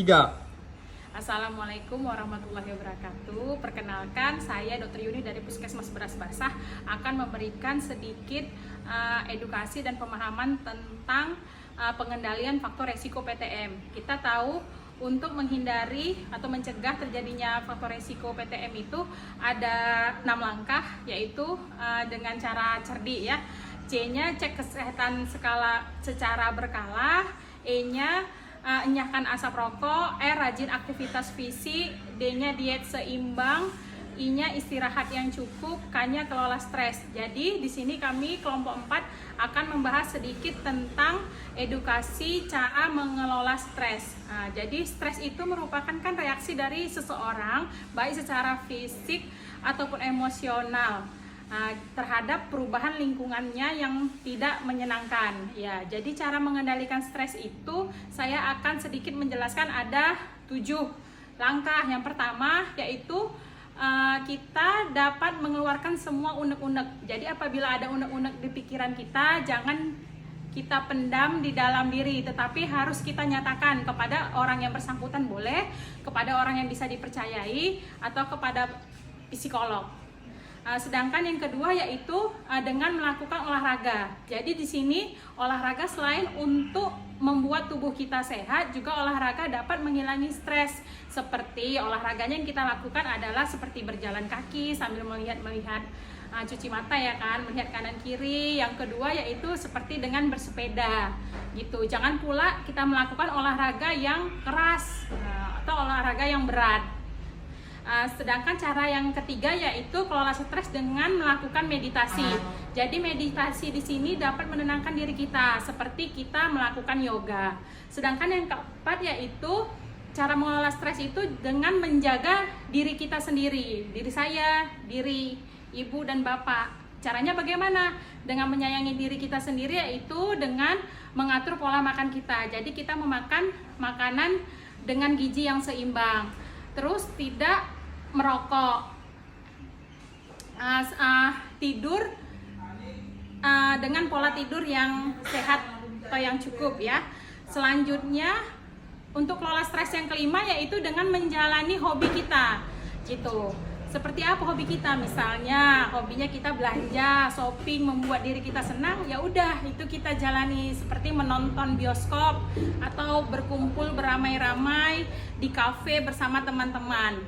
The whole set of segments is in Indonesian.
Tiga. Assalamualaikum warahmatullahi wabarakatuh. Perkenalkan, saya Dr. Yuni dari Puskesmas Beras Basah akan memberikan sedikit edukasi dan pemahaman tentang pengendalian faktor resiko PTM. Kita tahu untuk menghindari atau mencegah terjadinya faktor resiko PTM itu ada 6 langkah, yaitu dengan cara cerdik ya. C-nya cek kesehatan secara berkala, E-nya enyahkan asap rokok, rajin aktivitas fisik, D-nya diet seimbang, I-nya istirahat yang cukup, K-nya kelola stres. Jadi di sini kami kelompok 4 akan membahas sedikit tentang edukasi cara mengelola stres. Jadi stres itu merupakan kan reaksi dari seseorang baik secara fisik ataupun emosional terhadap perubahan lingkungannya yang tidak menyenangkan. Ya, jadi cara mengendalikan stres itu saya akan sedikit menjelaskan ada 7 langkah. Yang pertama yaitu kita dapat mengeluarkan semua unek-unek. Jadi apabila ada unek-unek di pikiran kita, jangan kita pendam di dalam diri, tetapi harus kita nyatakan kepada orang yang bersangkutan, boleh kepada orang yang bisa dipercayai atau kepada psikolog. Sedangkan yang kedua yaitu dengan melakukan olahraga. Jadi di sini olahraga selain untuk membuat tubuh kita sehat, juga olahraga dapat menghilangi stres. Seperti olahraganya yang kita lakukan adalah seperti berjalan kaki sambil melihat cuci mata ya kan, melihat kanan kiri. Yang kedua yaitu seperti dengan bersepeda gitu. Jangan pula kita melakukan olahraga yang keras atau olahraga yang berat. Sedangkan cara yang ketiga yaitu kelola stres dengan melakukan meditasi. Jadi meditasi di sini dapat menenangkan diri kita seperti kita melakukan yoga. Sedangkan yang keempat yaitu cara mengelola stres itu dengan menjaga diri kita sendiri, diri saya, diri ibu dan bapak. Caranya bagaimana? Dengan menyayangi diri kita sendiri yaitu dengan mengatur pola makan kita. Jadi kita memakan makanan dengan gizi yang seimbang. Terus tidak merokok, tidur dengan pola tidur yang sehat atau yang cukup ya. Selanjutnya untuk kelola stres yang kelima yaitu dengan menjalani hobi kita gitu. Seperti apa hobi kita? Misalnya hobinya kita belanja, shopping, membuat diri kita senang, ya udah itu kita jalani, seperti menonton bioskop atau berkumpul beramai-ramai di kafe bersama teman-teman.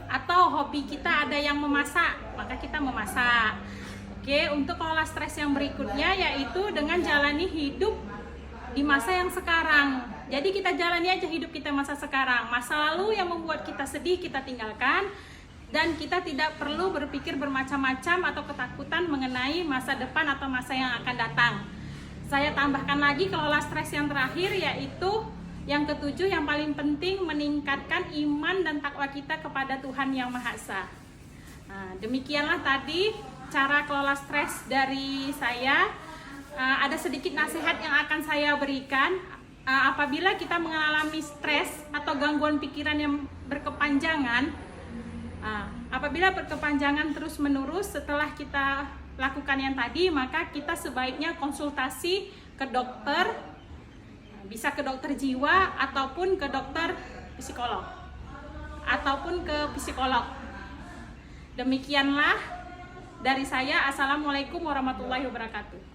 Atau hobi kita ada yang memasak, maka kita memasak. Oke, untuk kelola stres yang berikutnya yaitu dengan jalani hidup di masa yang sekarang. Jadi kita jalani aja hidup kita masa sekarang. Masa lalu yang membuat kita sedih kita tinggalkan, dan kita tidak perlu berpikir bermacam-macam atau ketakutan mengenai masa depan atau masa yang akan datang. Saya tambahkan lagi kelola stres yang terakhir yaitu yang ketujuh, yang paling penting, meningkatkan iman dan takwa kita kepada Tuhan Yang Maha Esa. Demikianlah tadi cara kelola stres dari saya. Ada sedikit nasihat yang akan saya berikan. Apabila kita mengalami stres atau gangguan pikiran yang berkepanjangan, apabila berkepanjangan terus-menerus setelah kita lakukan yang tadi, maka kita sebaiknya konsultasi ke dokter. Bisa ke dokter jiwa ataupun ke dokter psikolog ataupun ke psikolog. Demikianlah dari saya. Assalamualaikum warahmatullahi wabarakatuh.